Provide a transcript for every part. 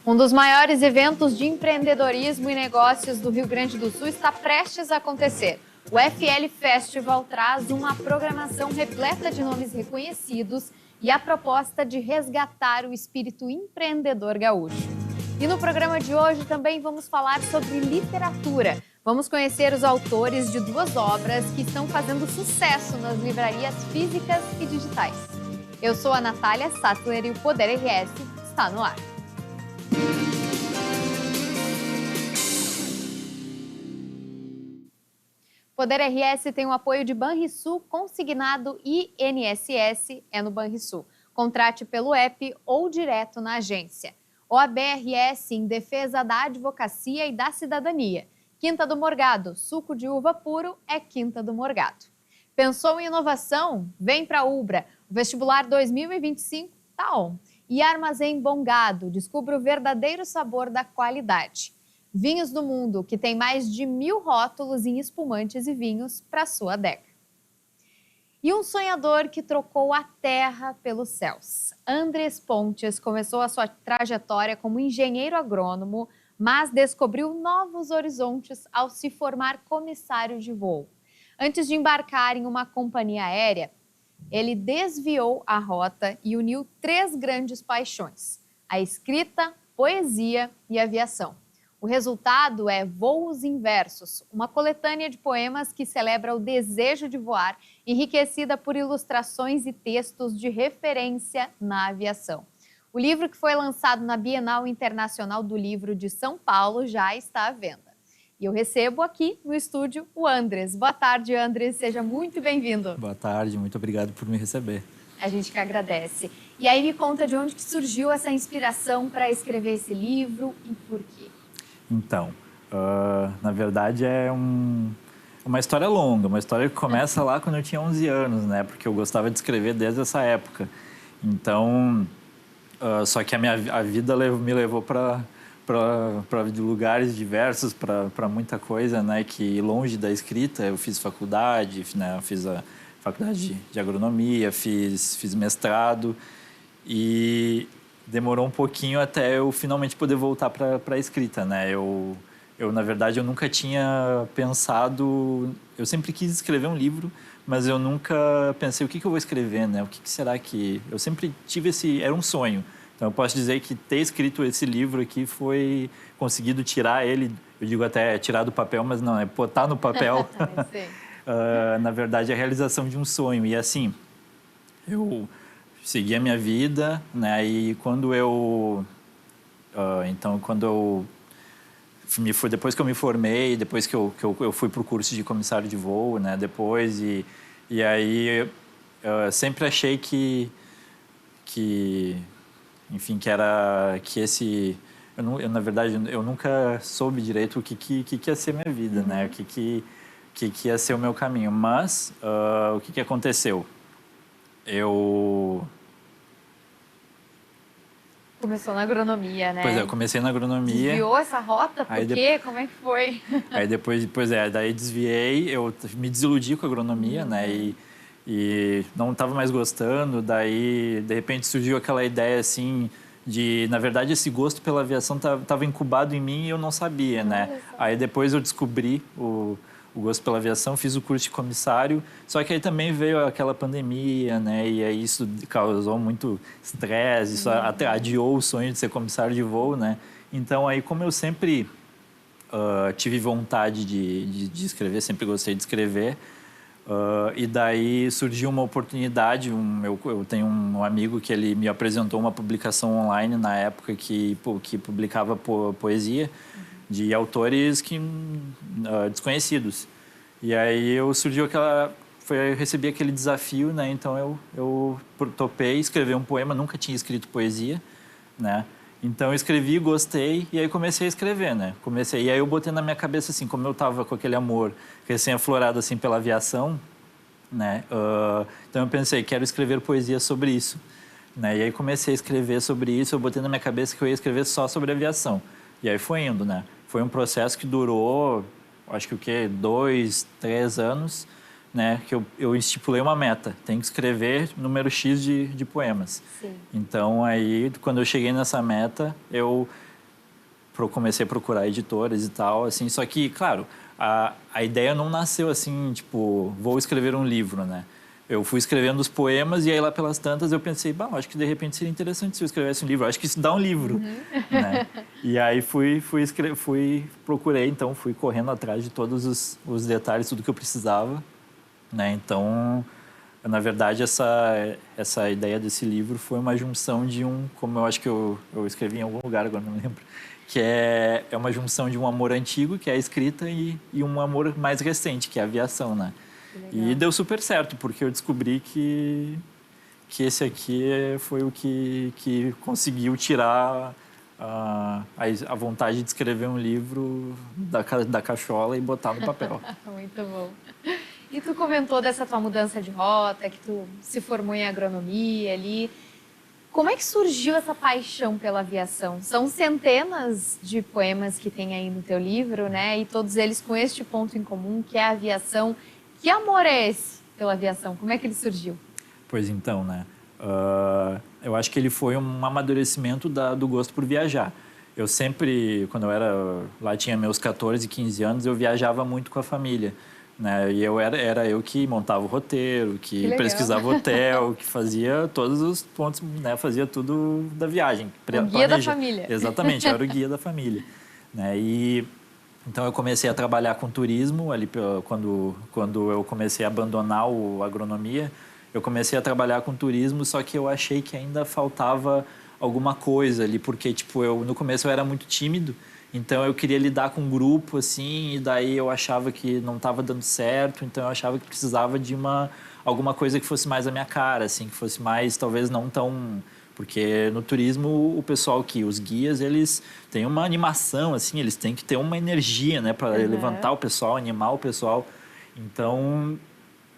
Um dos maiores eventos de empreendedorismo e negócios do Rio Grande do Sul está prestes a acontecer. O FL Festival traz uma programação repleta de nomes reconhecidos e a proposta de resgatar o espírito empreendedor gaúcho. E no programa de hoje também vamos falar sobre literatura. Vamos conhecer os autores de duas obras que estão fazendo sucesso nas livrarias físicas e digitais. Eu sou a Natália Sattler e o Poder RS está no ar. Poder RS tem o apoio de Banrisul, consignado INSS é no Banrisul. Contrate pelo app ou direto na agência. OAB-RS em defesa da advocacia e da cidadania. Quinta do Morgado, suco de uva puro é Quinta do Morgado. Pensou em inovação? Vem para a Ubra. O vestibular 2025 tá on. E Armazém Bongado, descubra o verdadeiro sabor da qualidade. Vinhos do Mundo, que tem mais de 1000 rótulos em espumantes e vinhos para sua adega. E um sonhador que trocou a terra pelos céus. Andrés Pontes começou a sua trajetória como engenheiro agrônomo, mas descobriu novos horizontes ao se formar comissário de voo. Antes de embarcar em uma companhia aérea, ele desviou a rota e uniu 3 grandes paixões: a escrita, poesia e aviação. O resultado é Voos Inversos, uma coletânea de poemas que celebra o desejo de voar, enriquecida por ilustrações e textos de referência na aviação. O livro, que foi lançado na Bienal Internacional do Livro de São Paulo, já está à venda. E eu recebo aqui no estúdio o Andrés. Boa tarde, Andrés. Seja muito bem-vindo. Boa tarde, muito obrigado por me receber. A gente que agradece. E aí me conta de onde que surgiu essa inspiração para escrever esse livro e por quê? Então, na verdade é uma história longa, uma história que começa lá quando eu tinha 11 anos, né? Porque eu gostava de escrever desde essa época. Então, só que a vida me levou para lugares diversos, para muita coisa, né? Que longe da escrita, eu fiz faculdade, né? Eu fiz a faculdade de agronomia, fiz mestrado e demorou um pouquinho até eu finalmente poder voltar para a escrita, né? Na verdade, eu nunca tinha pensado... Eu sempre quis escrever um livro, mas eu nunca pensei o que eu vou escrever, né? O que será que... Eu sempre tive era um sonho. Então, eu posso dizer que ter escrito esse livro aqui foi conseguido tirar ele... Eu digo até tirar do papel, mas não, é botar no papel. Na verdade, é a realização de um sonho. E assim, eu segui a minha vida, né? E quando eu depois que eu me formei, depois que eu fui para o curso de comissário de voo, né? Depois e aí eu sempre achei enfim, que esse na verdade eu nunca soube direito o que ia ser minha vida, né? O que ia ser o meu caminho. Mas o que aconteceu? Começou na agronomia, né? Pois é, eu comecei na agronomia. Desviou essa rota? Por quê? Como é que foi? Aí daí desviei, eu me desiludi com a agronomia, né? E não estava mais gostando, daí de repente surgiu aquela ideia assim na verdade esse gosto pela aviação estava incubado em mim e eu não sabia, né? Aí depois eu descobri o gosto pela aviação, fiz o curso de comissário, só que aí também veio aquela pandemia, né? E aí isso causou muito estresse, isso até adiou o sonho de ser comissário de voo, né? Então aí, como eu sempre tive vontade de escrever, sempre gostei de escrever, e daí surgiu uma oportunidade, eu tenho um amigo que ele me apresentou uma publicação online na época que publicava poesia, de autores desconhecidos. E aí eu recebi aquele desafio, né? Então eu topei escrever um poema, nunca tinha escrito poesia, né? Então eu escrevi, gostei e aí comecei a escrever, né? E aí eu botei na minha cabeça assim, como eu tava com aquele amor recém-aflorado assim pela aviação, né? Então eu pensei, quero escrever poesia sobre isso, né? E aí comecei a escrever sobre isso, eu botei na minha cabeça que eu ia escrever só sobre aviação. E aí foi indo, né? Foi um processo que durou, acho que 2, 3 anos, né? Que eu estipulei uma meta, tem que escrever número X de poemas. Sim. Então, aí, quando eu cheguei nessa meta, eu comecei a procurar editoras e tal, assim, só que, claro, a ideia não nasceu assim, tipo, vou escrever um livro, né? Eu fui escrevendo os poemas e aí lá pelas tantas eu pensei, bom, acho que de repente seria interessante se eu escrevesse um livro, acho que isso dá um livro, né? E aí procurei, então fui correndo atrás de todos os detalhes, tudo que eu precisava, né? Então, na verdade, essa ideia desse livro foi uma junção de como eu acho que eu escrevi em algum lugar, agora não lembro, que é uma junção de um amor antigo, que é a escrita, e um amor mais recente, que é a aviação, né? E deu super certo, porque eu descobri que esse aqui foi o que conseguiu tirar a vontade de escrever um livro da cachola e botar no papel. Muito bom. E tu comentou dessa tua mudança de rota, que tu se formou em agronomia ali. Como é que surgiu essa paixão pela aviação? São centenas de poemas que tem aí no teu livro, né? E todos eles com este ponto em comum, que é a aviação. Que amor é esse pela aviação? Como é que ele surgiu? Pois então, né? Eu acho que ele foi um amadurecimento do gosto por viajar. Eu sempre, quando eu era lá, tinha meus 14, 15 anos, eu viajava muito com a família, né? E era eu que montava o roteiro, que pesquisava o hotel, que fazia todos os pontos, né? Fazia tudo da viagem. O guia da família. Exatamente, eu era o guia da família, né? Então eu comecei a trabalhar com turismo ali quando eu comecei a abandonar a agronomia. Eu comecei a trabalhar com turismo, só que eu achei que ainda faltava alguma coisa ali, porque tipo no começo eu era muito tímido, então eu queria lidar com um grupo assim, e daí eu achava que não estava dando certo, então eu achava que precisava de alguma coisa que fosse mais a minha cara, assim, que fosse mais talvez não tão. Porque no turismo, o pessoal os guias, eles têm uma animação, assim, eles têm que ter uma energia, né, para levantar o pessoal, animar o pessoal. Então,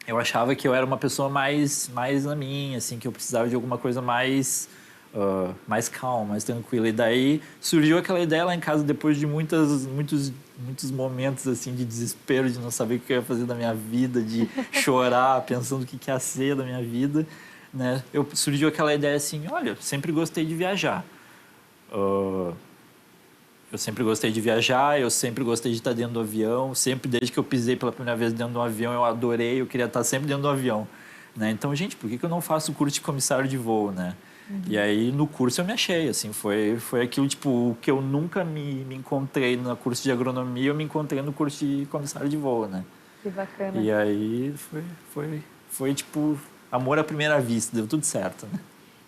eu achava que eu era uma pessoa mais na minha, assim, que eu precisava de alguma coisa mais calma, mais tranquila. E daí surgiu aquela ideia lá em casa, depois de muitos momentos, assim, de desespero, de não saber o que eu ia fazer da minha vida, de chorar, pensando o que ia ser da minha vida. Né? Surgiu aquela ideia assim, olha, sempre gostei de viajar. Eu sempre gostei de viajar, eu sempre gostei de estar dentro do avião, sempre desde que eu pisei pela primeira vez dentro de um avião, eu adorei, eu queria estar sempre dentro do avião. Né? Então, gente, por que eu não faço o curso de comissário de voo, né? E aí, no curso, eu me achei, assim, foi aquilo, tipo, que eu nunca me encontrei no curso de agronomia, eu me encontrei no curso de comissário de voo, né? Que bacana. E aí, foi tipo, amor à primeira vista, deu tudo certo, né?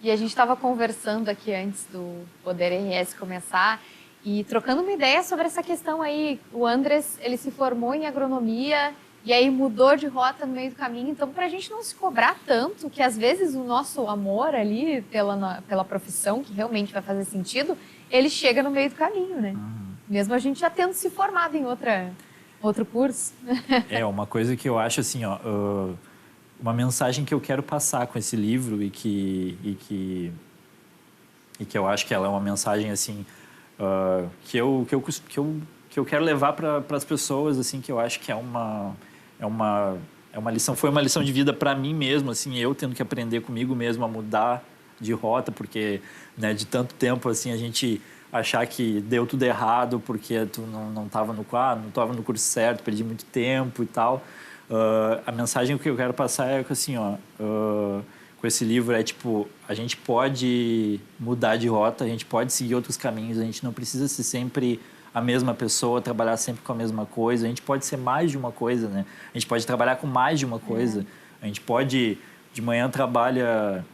E a gente estava conversando aqui antes do Poder RS começar e trocando uma ideia sobre essa questão aí. O Andres, ele se formou em agronomia e aí mudou de rota no meio do caminho. Então, para a gente não se cobrar tanto, que às vezes o nosso amor ali pela profissão, que realmente vai fazer sentido, ele chega no meio do caminho, né? Mesmo a gente já tendo se formado em outro curso. É, uma coisa que eu acho assim, ó, uma mensagem que eu quero passar com esse livro e que eu acho que ela é uma mensagem assim que eu quero levar para as pessoas, assim, que eu acho que é uma lição, foi uma lição de vida para mim mesmo, assim, eu tendo que aprender comigo mesmo a mudar de rota, porque, né, de tanto tempo assim a gente achar que deu tudo errado porque tu não estava no curso certo, perdi muito tempo e tal. A mensagem que eu quero passar é que, assim, com esse livro é tipo, a gente pode mudar de rota, a gente pode seguir outros caminhos, a gente não precisa ser sempre a mesma pessoa, trabalhar sempre com a mesma coisa, a gente pode ser mais de uma coisa, né? A gente pode trabalhar com mais de uma coisa, a gente pode, de manhã trabalha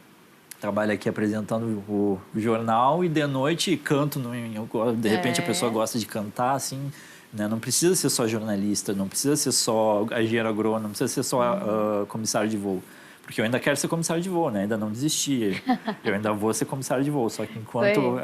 aqui apresentando o jornal e de noite canto, de repente a pessoa gosta de cantar, assim, né? Não precisa ser só jornalista, não precisa ser só engenheiro agrônomo, não precisa ser só comissário de voo. Porque eu ainda quero ser comissário de voo, né? Ainda não desisti. Eu ainda vou ser comissário de voo, só que enquanto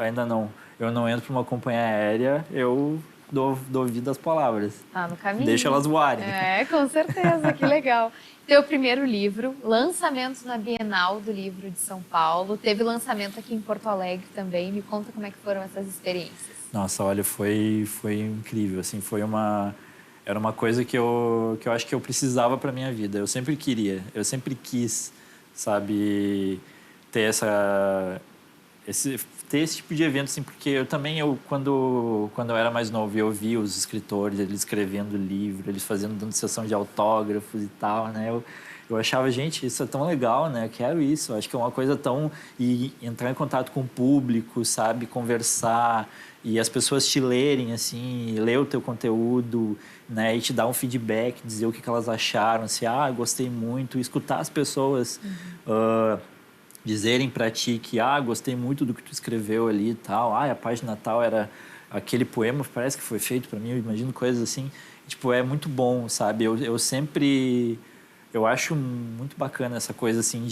eu não entro para uma companhia aérea, eu dou vida às palavras. Tá no caminho. Deixa elas voarem. É, com certeza, que legal. Teu primeiro livro, lançamento na Bienal do Livro de São Paulo. Teve lançamento aqui em Porto Alegre também. Me conta como é que foram essas experiências. Nossa, olha, foi incrível, assim, era uma coisa que eu acho que eu precisava para minha vida. Eu sempre quis, sabe, ter ter esse tipo de evento, assim, porque quando eu era mais novo, eu via os escritores, eles escrevendo livro, eles dando sessão de autógrafos e tal, né? Eu achava, gente, isso é tão legal, né? Eu quero isso. Eu acho que é uma coisa tão... E entrar em contato com o público, sabe? Conversar e as pessoas te lerem, assim, ler o teu conteúdo, né? E te dar um feedback, dizer o que elas acharam, se, gostei muito. Escutar as pessoas dizerem para ti que, gostei muito do que tu escreveu ali e tal. A página tal era aquele poema, parece que foi feito para mim. Eu imagino coisas assim. Tipo, é muito bom, sabe? Eu sempre... Eu acho muito bacana essa coisa assim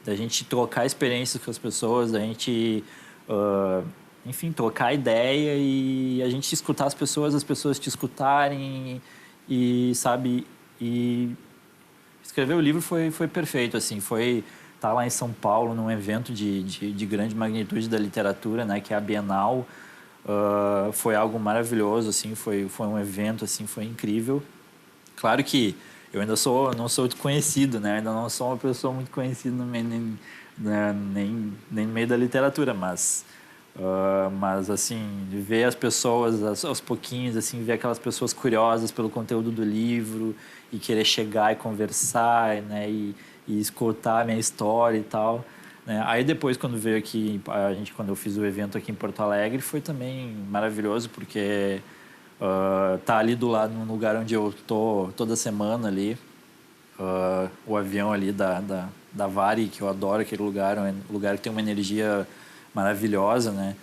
da gente trocar experiências com as pessoas, da gente, enfim, trocar ideia e a gente escutar as pessoas te escutarem e sabe, e escrever o livro foi perfeito, assim, foi estar lá em São Paulo num evento de grande magnitude da literatura, né, que é a Bienal, foi algo maravilhoso, assim, foi um evento, assim, foi incrível. Claro que eu ainda não sou conhecido, né? Ainda não sou uma pessoa muito conhecida no meio, nem no meio da literatura, mas assim, ver as pessoas aos pouquinhos, assim, ver aquelas pessoas curiosas pelo conteúdo do livro e querer chegar e conversar, né? E escutar a minha história e tal, né? Aí depois, quando veio aqui, quando eu fiz o evento aqui em Porto Alegre, foi também maravilhoso, porque tá ali do lado, num lugar onde eu tô toda semana ali. O avião ali da Vari, que eu adoro aquele lugar, é um lugar que tem uma energia maravilhosa, né?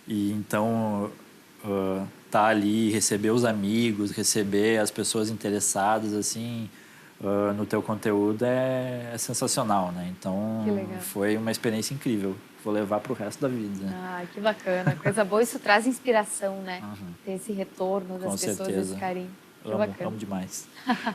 E então, tá ali, receber os amigos, receber as pessoas interessadas, assim, no teu conteúdo é sensacional, né? Então, foi uma experiência incrível. Vou levar para o resto da vida. Que bacana. Coisa boa. Isso traz inspiração, né? Ter esse retorno das Com pessoas, certeza. esse carinho. Que Amo demais.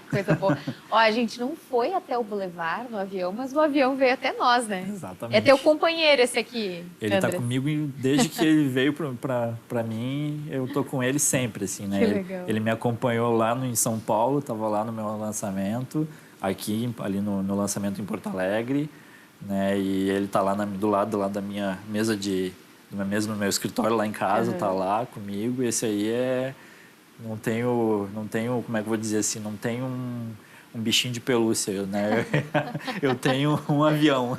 Coisa boa. Ó, a gente não foi até o Boulevard no avião, mas o avião veio até nós, né? Exatamente. É teu companheiro esse aqui, Ele tá comigo desde que ele veio pra mim, eu tô com ele sempre, assim, né? Que legal. Ele me acompanhou lá em São Paulo, tava lá no meu lançamento, ali no lançamento em Porto Alegre, né? E ele tá lá do lado lá da minha mesa no meu escritório lá em casa, tá lá comigo. E esse aí não tenho, como é que eu vou dizer assim, não tenho um bichinho de pelúcia, né? Eu tenho um avião.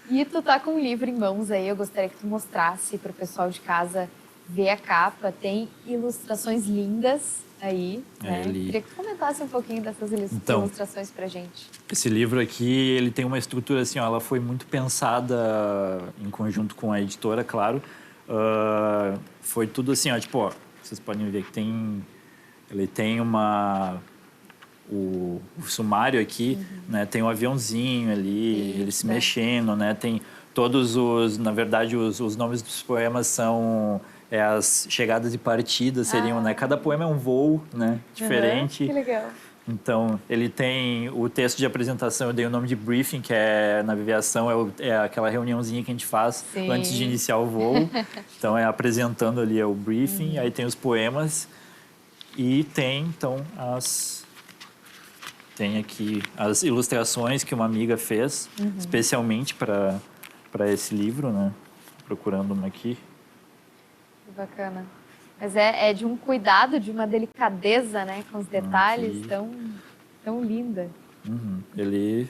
E tu tá com um livro em mãos aí, eu gostaria que tu mostrasse para o pessoal de casa ver a capa. Tem ilustrações lindas aí, né? Queria que tu comentasse um pouquinho dessas ilustrações pra gente. Esse livro aqui, ele tem uma estrutura assim, ó, ela foi muito pensada em conjunto com a editora, claro. Foi tudo assim, ó, tipo, ó, vocês podem ver que ele tem o sumário aqui, né? Tem um aviãozinho ali, ele se mexendo, né? Tem na verdade, os nomes dos poemas são as chegadas e partidas, seriam, né? Cada poema é um voo, né? Diferente. Que legal. Então, ele tem o texto de apresentação, eu dei o nome de briefing, que na aviação é aquela reuniãozinha que a gente faz antes de iniciar o voo. Então, apresentando ali o briefing, aí tem os poemas e tem, então, tem aqui as ilustrações que uma amiga fez, especialmente para esse livro, né? Procurando uma aqui. Que bacana. Mas é de um cuidado, de uma delicadeza, né? Com os detalhes tão linda. Ele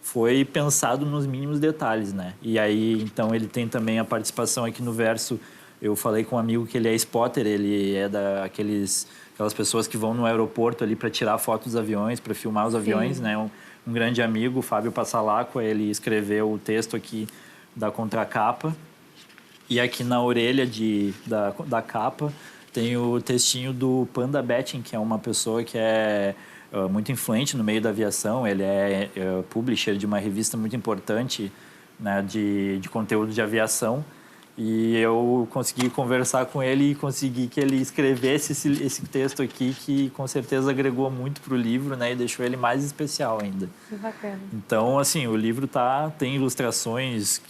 foi pensado nos mínimos detalhes, né? E aí, então, ele tem também a participação aqui no verso. Eu falei com um amigo que ele é spotter, ele é aquelas pessoas que vão no aeroporto ali para tirar fotos dos aviões, para filmar os aviões, né? Um grande amigo, Fábio Passalacqua, ele escreveu o texto aqui da contracapa. E aqui na orelha da capa tem o textinho do Panda Betting, que é uma pessoa que é muito influente no meio da aviação. Ele é publisher de uma revista muito importante, né, de conteúdo de aviação. E eu consegui conversar com ele e consegui que ele escrevesse esse texto aqui, que com certeza agregou muito para o livro, né, e deixou ele mais especial ainda. Que bacana. Então, assim, o livro tem ilustrações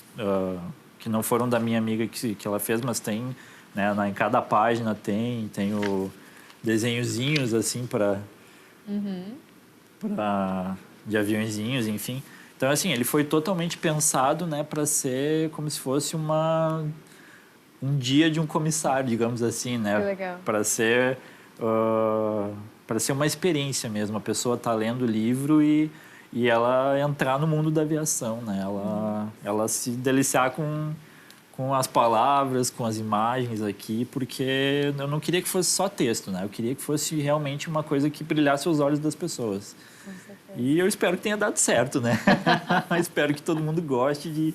que não foram da minha amiga que ela fez, mas tem, né, em cada página tem o desenhozinhos assim de aviõezinhos, enfim. Então, assim, ele foi totalmente pensado, né, para ser como se fosse um dia de um comissário, digamos assim, né? Que legal. Para ser uma experiência mesmo. A pessoa tá lendo o livro e ela entrar no mundo da aviação, né? Ela se deliciar com as palavras, com as imagens aqui, porque eu não queria que fosse só texto, né? Eu queria que fosse realmente uma coisa que brilhasse os olhos das pessoas. Com certeza. E eu espero que tenha dado certo, né? Espero que todo mundo goste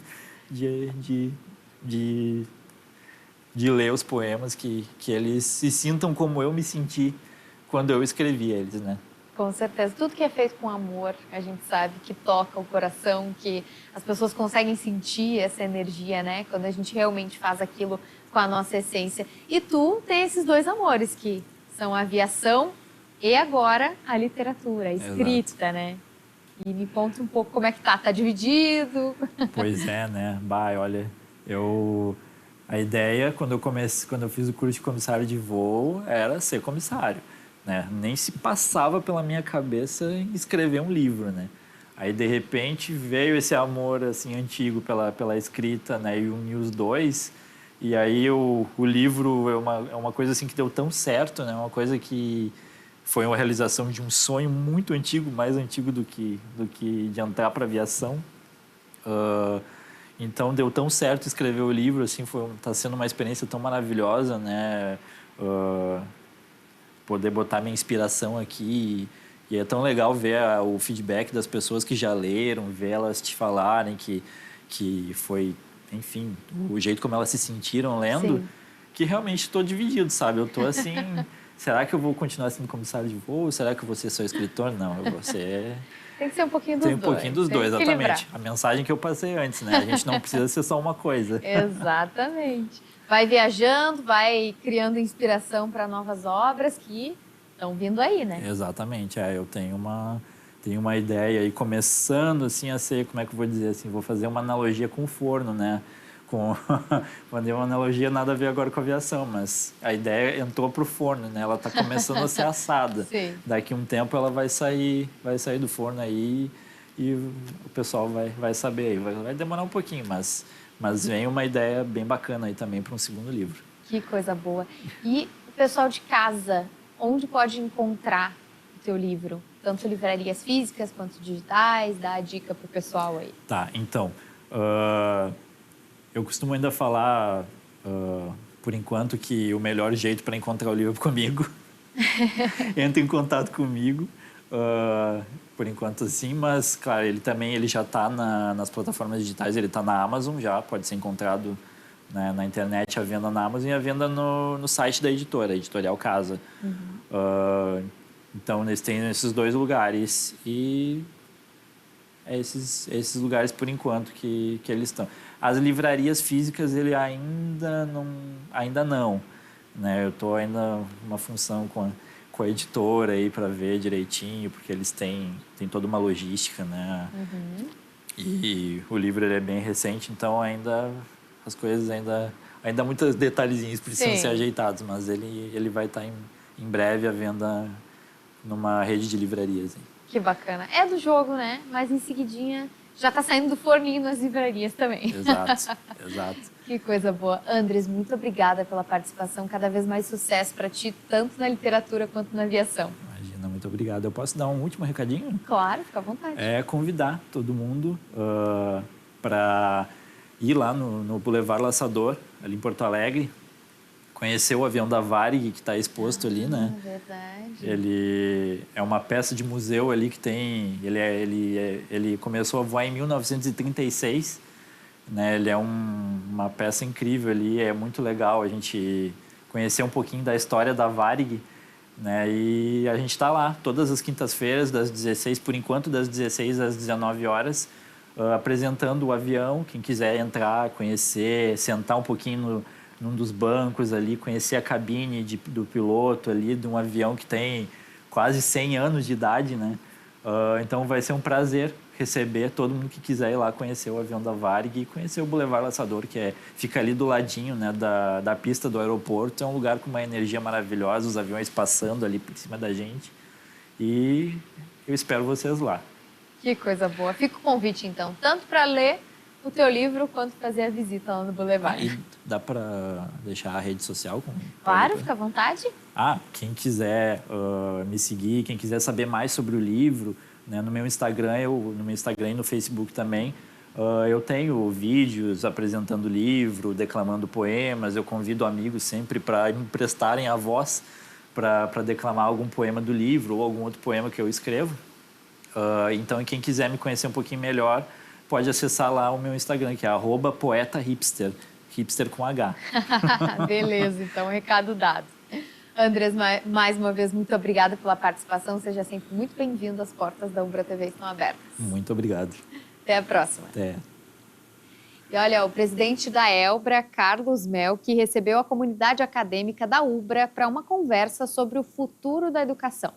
de ler os poemas, que eles se sintam como eu me senti quando eu escrevi eles, né? Com certeza. Tudo que é feito com amor, a gente sabe que toca o coração, que as pessoas conseguem sentir essa energia, né? Quando a gente realmente faz aquilo com a nossa essência. E tu tem esses dois amores, que são a aviação e agora a literatura, a escrita, Exato. né? E me conta um pouco como é que tá. Tá dividido? Pois é, né? Bah, olha, a ideia, quando eu fiz o curso de comissário de voo, era ser comissário, né? Nem se passava pela minha cabeça escrever um livro, né? Aí, de repente, veio esse amor, assim, antigo pela escrita, né? E uniu os dois. E aí, o livro é uma coisa, assim, que deu tão certo, né? Uma coisa que foi uma realização de um sonho muito antigo, mais antigo do que de entrar para a aviação. Então deu tão certo escrever o livro, assim, tá sendo uma experiência tão maravilhosa, né? Poder botar minha inspiração aqui e é tão legal ver o feedback das pessoas que já leram, ver elas te falarem que foi, enfim, o jeito como elas se sentiram lendo, Sim. que realmente estou dividido, sabe? Eu tô assim, será que eu vou continuar sendo comissário de voo? Será que eu vou ser só escritor? Não, eu vou ser... Tem que ser um pouquinho dos Tem um dois. pouquinho dos Tem dois, que equilibrar. exatamente. A mensagem que eu passei antes, né? A gente não precisa ser só uma coisa. Exatamente. Vai viajando, vai criando inspiração para novas obras que estão vindo aí, né? Exatamente, eu tenho uma ideia aí começando assim a ser, como é que eu vou dizer assim, vou fazer uma analogia com o forno, né? Vou fazer uma analogia nada a ver agora com a aviação, mas a ideia entrou pro forno, né? Ela está começando a ser assada. Sim. Daqui a um tempo ela vai sair do forno aí e o pessoal vai saber aí. Vai demorar um pouquinho, mas vem uma ideia bem bacana aí também para um segundo livro. Que coisa boa. E o pessoal de casa, onde pode encontrar o teu livro? Tanto livrarias físicas quanto digitais, dá a dica pro pessoal aí. Tá, então, eu costumo ainda falar, por enquanto, que o melhor jeito para encontrar o livro é comigo. Entra em contato comigo, por enquanto assim, mas, claro, ele já está nas plataformas digitais, ele está na Amazon já, pode ser encontrado, né, na internet, a venda na Amazon e a venda no site da editora, Editorial Casa. Então, eles têm esses dois lugares e é esses lugares, por enquanto, que eles estão. As livrarias físicas, ele ainda não, né? Eu estou ainda numa função com a editora aí para ver direitinho, porque eles têm toda uma logística, né? E o livro ele é bem recente, então ainda as coisas ainda muitos detalhezinhos precisam Sim. ser ajeitados, mas ele vai estar em breve à venda numa rede de livrarias. Hein? Que bacana. É do jogo, né? Mas em seguidinha já tá saindo do forninho nas livrarias também. Exato. Que coisa boa. Andres, muito obrigada pela participação. Cada vez mais sucesso para ti, tanto na literatura quanto na aviação. Imagina, muito obrigado. Eu posso dar um último recadinho? Claro, fica à vontade. É convidar todo mundo para ir lá no Boulevard Laçador, ali em Porto Alegre, conhecer o avião da Varig, que está exposto ali, né? Verdade. Ele é uma peça de museu ali que tem... Ele começou a voar em 1936, né? Ele é uma peça incrível ali, é muito legal a gente conhecer um pouquinho da história da Varig, né? E a gente está lá todas as quintas-feiras, por enquanto, das 16 às 19 horas, apresentando o avião. Quem quiser entrar, conhecer, sentar um pouquinho num dos bancos ali, conhecer a cabine do piloto ali, de um avião que tem quase 100 anos de idade, né? Então vai ser um prazer receber todo mundo que quiser ir lá conhecer o avião da Varig e conhecer o Boulevard Laçador, que fica ali do ladinho, né, da pista do aeroporto. É um lugar com uma energia maravilhosa, os aviões passando ali por cima da gente. E eu espero vocês lá. Que coisa boa. Fica o convite, então, tanto para ler o teu livro quanto fazer a visita lá no Boulevard. E dá para deixar a rede social? Claro, fica à vontade. Quem quiser me seguir, quem quiser saber mais sobre o livro, né, no meu Instagram e no Facebook também, eu tenho vídeos apresentando o livro, declamando poemas. Eu convido amigos sempre para me prestarem a voz para declamar algum poema do livro ou algum outro poema que eu escrevo. Então, quem quiser me conhecer um pouquinho melhor, pode acessar lá o meu Instagram, que é @poetahipster, hipster com H. Beleza, então, recado dado. Andrés, mais uma vez, muito obrigada pela participação. Seja sempre muito bem-vindo. As portas da Ubra TV estão abertas. Muito obrigado. Até a próxima. Até. E olha, o presidente da Elbra, Carlos Melck, recebeu a comunidade acadêmica da Ubra para uma conversa sobre o futuro da educação.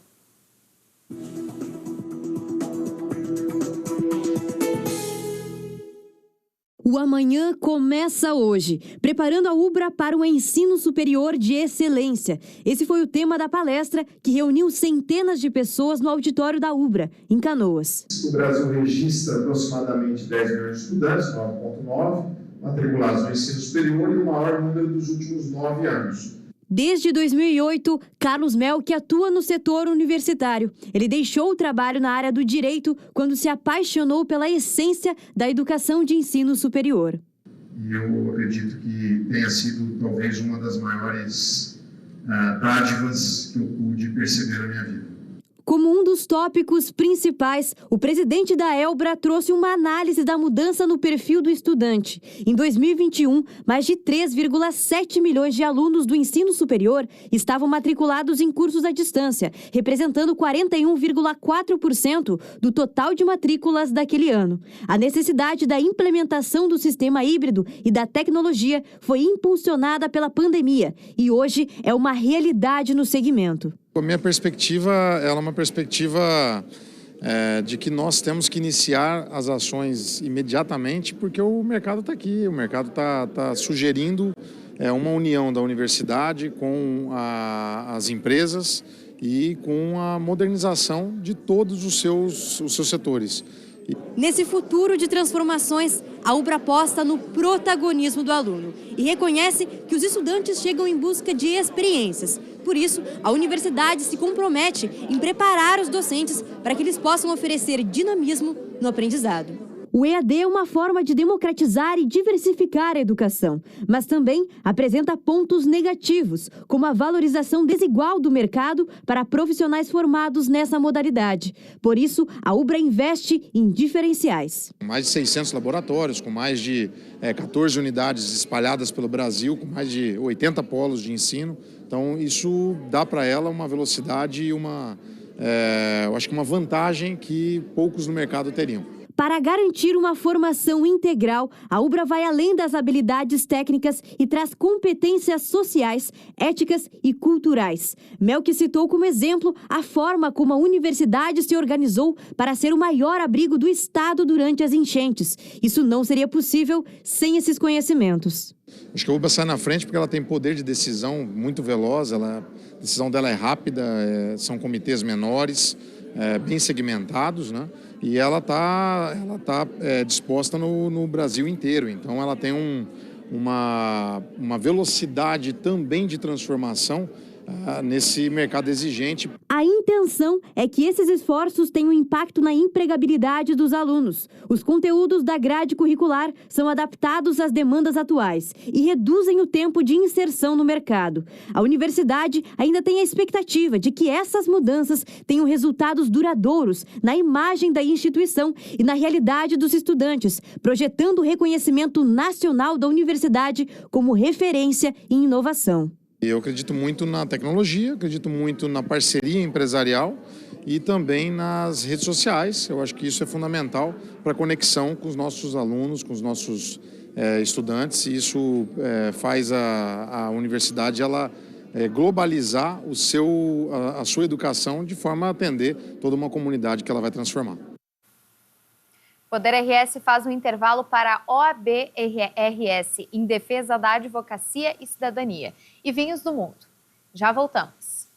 O amanhã começa hoje, preparando a Ubra para um ensino superior de excelência. Esse foi o tema da palestra que reuniu centenas de pessoas no auditório da Ubra, em Canoas. O Brasil registra aproximadamente 10 milhões de estudantes, 9,9, matriculados no ensino superior e o maior número dos últimos 9 anos. Desde 2008, Carlos Melck atua no setor universitário. Ele deixou o trabalho na área do direito quando se apaixonou pela essência da educação de ensino superior. E eu acredito que tenha sido talvez uma das maiores dádivas que eu pude perceber na minha vida. Como um dos tópicos principais, o presidente da Elbra trouxe uma análise da mudança no perfil do estudante. Em 2021, mais de 3,7 milhões de alunos do ensino superior estavam matriculados em cursos à distância, representando 41,4% do total de matrículas daquele ano. A necessidade da implementação do sistema híbrido e da tecnologia foi impulsionada pela pandemia e hoje é uma realidade no segmento. A minha perspectiva é uma perspectiva de que nós temos que iniciar as ações imediatamente, porque o mercado está aqui, o mercado está sugerindo uma união da universidade com as empresas e com a modernização de todos os seus setores. Nesse futuro de transformações, a Ubra aposta no protagonismo do aluno e reconhece que os estudantes chegam em busca de experiências. Por isso, a universidade se compromete em preparar os docentes para que eles possam oferecer dinamismo no aprendizado. O EAD é uma forma de democratizar e diversificar a educação, mas também apresenta pontos negativos, como a valorização desigual do mercado para profissionais formados nessa modalidade. Por isso, a Ubra investe em diferenciais. Mais de 600 laboratórios, com mais de 14 unidades espalhadas pelo Brasil, com mais de 80 polos de ensino. Então, isso dá para ela uma velocidade e eu acho que uma vantagem que poucos no mercado teriam. Para garantir uma formação integral, a Ubra vai além das habilidades técnicas e traz competências sociais, éticas e culturais. Melck citou como exemplo a forma como a universidade se organizou para ser o maior abrigo do Estado durante as enchentes. Isso não seria possível sem esses conhecimentos. Acho que a Ubra sai na frente porque ela tem poder de decisão muito veloz, a decisão dela é rápida, são comitês menores, bem segmentados, né? E ela tá disposta no Brasil inteiro. Então, ela tem uma velocidade também de transformação nesse mercado exigente. A intenção é que esses esforços tenham impacto na empregabilidade dos alunos. Os conteúdos da grade curricular são adaptados às demandas atuais e reduzem o tempo de inserção no mercado. A universidade ainda tem a expectativa de que essas mudanças tenham resultados duradouros na imagem da instituição e na realidade dos estudantes, projetando o reconhecimento nacional da universidade como referência em inovação. Eu acredito muito na tecnologia, acredito muito na parceria empresarial e também nas redes sociais. Eu acho que isso é fundamental para a conexão com os nossos alunos, com os nossos estudantes. E isso faz a universidade globalizar a sua educação de forma a atender toda uma comunidade que ela vai transformar. Poder RS faz um intervalo para a OAB-RS em defesa da advocacia e cidadania. E vinhos do mundo. Já voltamos.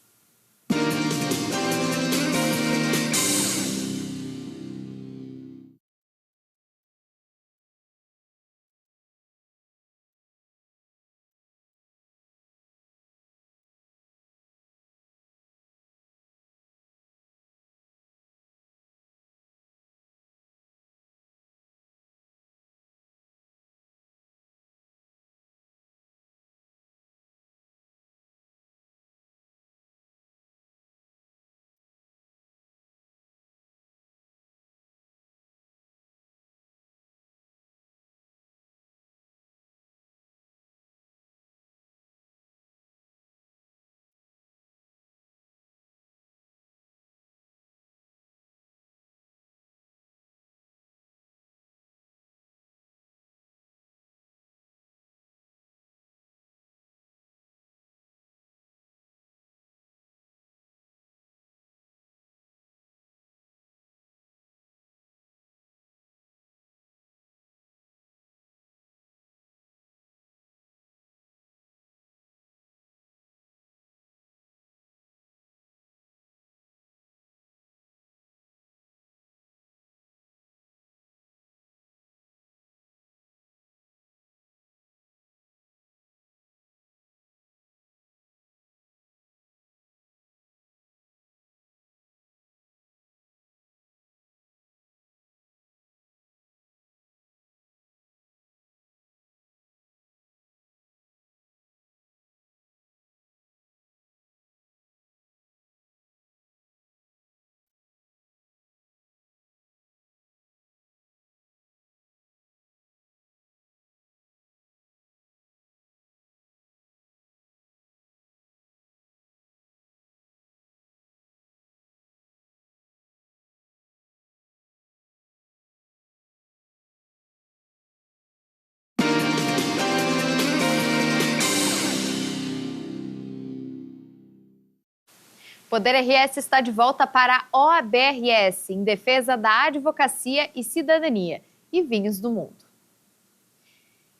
Poder RS está de volta para a OAB-RS, em defesa da advocacia e cidadania e vinhos do mundo.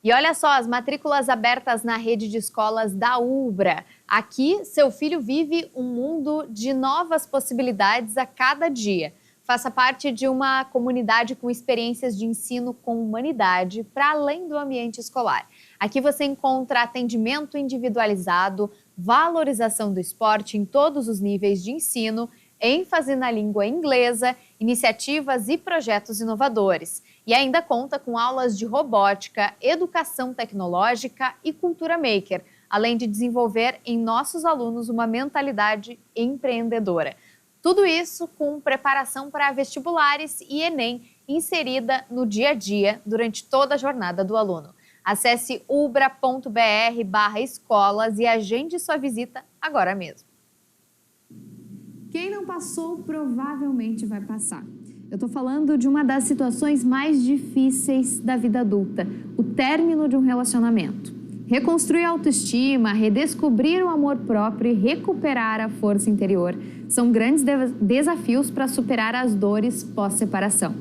E olha só, as matrículas abertas na rede de escolas da Ubra. Aqui, seu filho vive um mundo de novas possibilidades a cada dia. Faça parte de uma comunidade com experiências de ensino com humanidade para além do ambiente escolar. Aqui você encontra atendimento individualizado, valorização do esporte em todos os níveis de ensino, ênfase na língua inglesa, iniciativas e projetos inovadores. E ainda conta com aulas de robótica, educação tecnológica e cultura maker, além de desenvolver em nossos alunos uma mentalidade empreendedora. Tudo isso com preparação para vestibulares e Enem inserida no dia a dia durante toda a jornada do aluno. Acesse ubra.br/escolas e agende sua visita agora mesmo. Quem não passou, provavelmente vai passar. Eu estou falando de uma das situações mais difíceis da vida adulta, o término de um relacionamento. Reconstruir a autoestima, redescobrir o amor próprio e recuperar a força interior são grandes desafios para superar as dores pós-separação.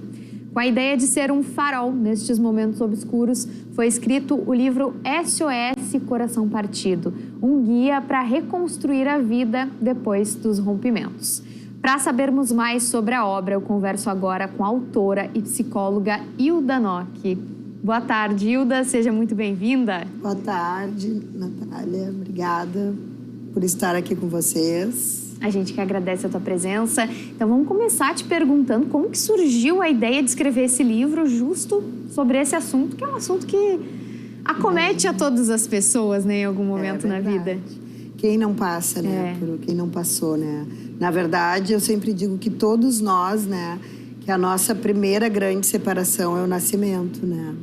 Com a ideia de ser um farol nestes momentos obscuros, foi escrito o livro SOS Coração Partido, um guia para reconstruir a vida depois dos rompimentos. Para sabermos mais sobre a obra, eu converso agora com a autora e psicóloga Hilda Nock. Boa tarde, Hilda, seja muito bem-vinda. Boa tarde, Natália, obrigada por estar aqui com vocês. A gente que agradece a tua presença. Então vamos começar te perguntando como que surgiu a ideia de escrever esse livro justo sobre esse assunto, que é um assunto que acomete a todas as pessoas, né, em algum momento na vida. Quem não passa, né, por quem não passou, né. Na verdade, eu sempre digo que todos nós, né, que a nossa primeira grande separação é o nascimento, né.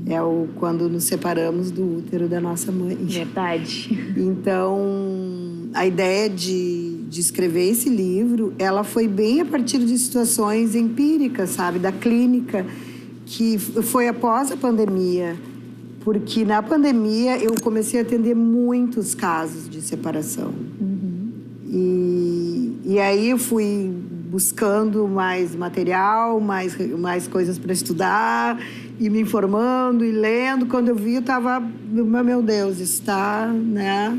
É quando nos separamos do útero da nossa mãe. Verdade. Então, a ideia de escrever esse livro, ela foi bem a partir de situações empíricas, sabe? Da clínica, que foi após a pandemia. Porque na pandemia eu comecei a atender muitos casos de separação. E aí eu fui buscando mais material, mais coisas para estudar, e me informando e lendo. Quando eu vi, eu estava, meu Deus, está, né?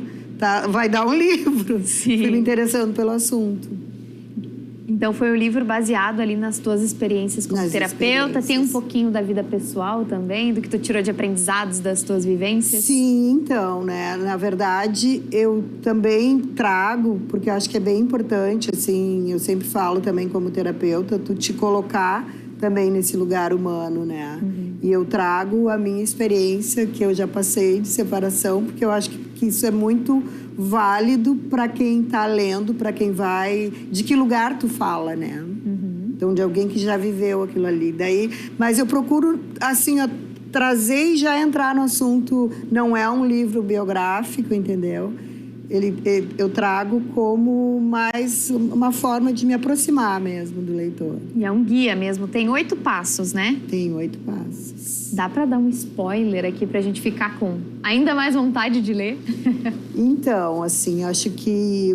Vai dar um livro. Sim. Fui me interessando pelo assunto. Então foi um livro baseado ali nas tuas experiências como terapeuta. Tem um pouquinho da vida pessoal também, do que tu tirou de aprendizados das tuas vivências? Sim, então, né? Na verdade, eu também trago, porque eu acho que é bem importante, assim, eu sempre falo também como terapeuta, tu te colocar também nesse lugar humano, né? E eu trago a minha experiência que eu já passei de separação, porque eu acho que isso é muito válido para quem está lendo, para quem vai... De que lugar tu fala, né? Então, de alguém que já viveu aquilo ali. Mas eu procuro, assim, trazer e já entrar no assunto. Não é um livro biográfico, entendeu? Eu trago como mais uma forma de me aproximar mesmo do leitor. E é um guia mesmo. Tem 8 passos, né? Tem 8 passos. Dá para dar um spoiler aqui pra gente ficar com ainda mais vontade de ler? Então, assim, acho que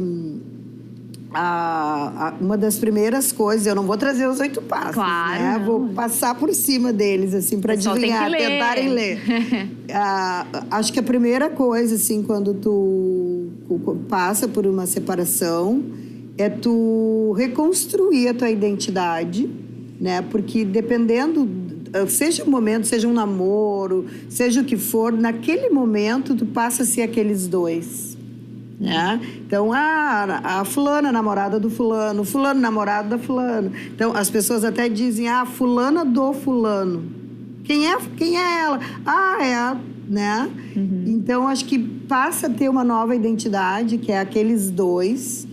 uma das primeiras coisas... Eu não vou trazer os 8 passos, claro, né? Não. Vou passar por cima deles, assim, para adivinhar, tentarem ler. Acho que a primeira coisa, assim, quando tu passa por uma separação, é tu reconstruir a tua identidade, né? Porque dependendo, seja um momento, seja um namoro, seja o que for, naquele momento tu passa a ser aqueles dois, né? Então, a fulana namorada do fulano, o fulano namorado da fulana. Então, as pessoas até dizem, fulana do fulano. Quem é ela? É a... né? Então, acho que passa a ter uma nova identidade, que é aqueles dois,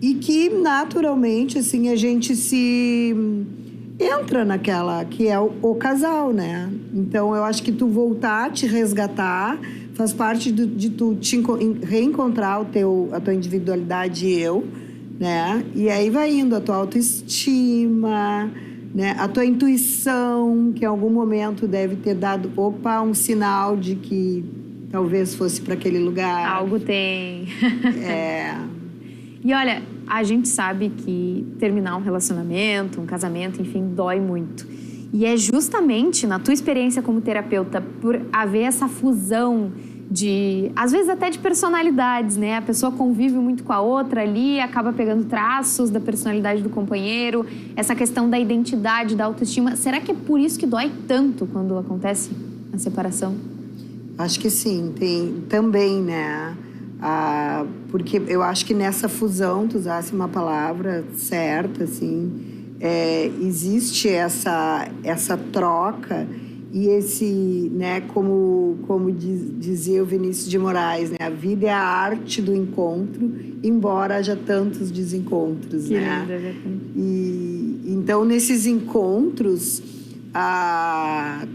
e que, naturalmente, assim, a gente se entra naquela, que é o casal, né? Então, eu acho que tu voltar a te resgatar faz parte de tu reencontrar a tua individualidade né? E aí vai indo a tua autoestima, né? A tua intuição, que em algum momento deve ter dado, um sinal de que talvez fosse para aquele lugar. Algo tem. É. E olha, A gente sabe que terminar um relacionamento, um casamento, enfim, dói muito. E é justamente na tua experiência como terapeuta, por haver essa fusão de, às vezes até de personalidades, né? A pessoa convive muito com a outra ali, acaba pegando traços da personalidade do companheiro, essa questão da identidade, da autoestima. Será que é por isso que dói tanto quando acontece a separação? Acho que sim, tem também, né? Porque eu acho que nessa fusão, tu usasse uma palavra certa, assim, existe essa troca. E esse, né, como dizia o Vinícius de Moraes, né, a vida é a arte do encontro, embora haja tantos desencontros, né? E então nesses encontros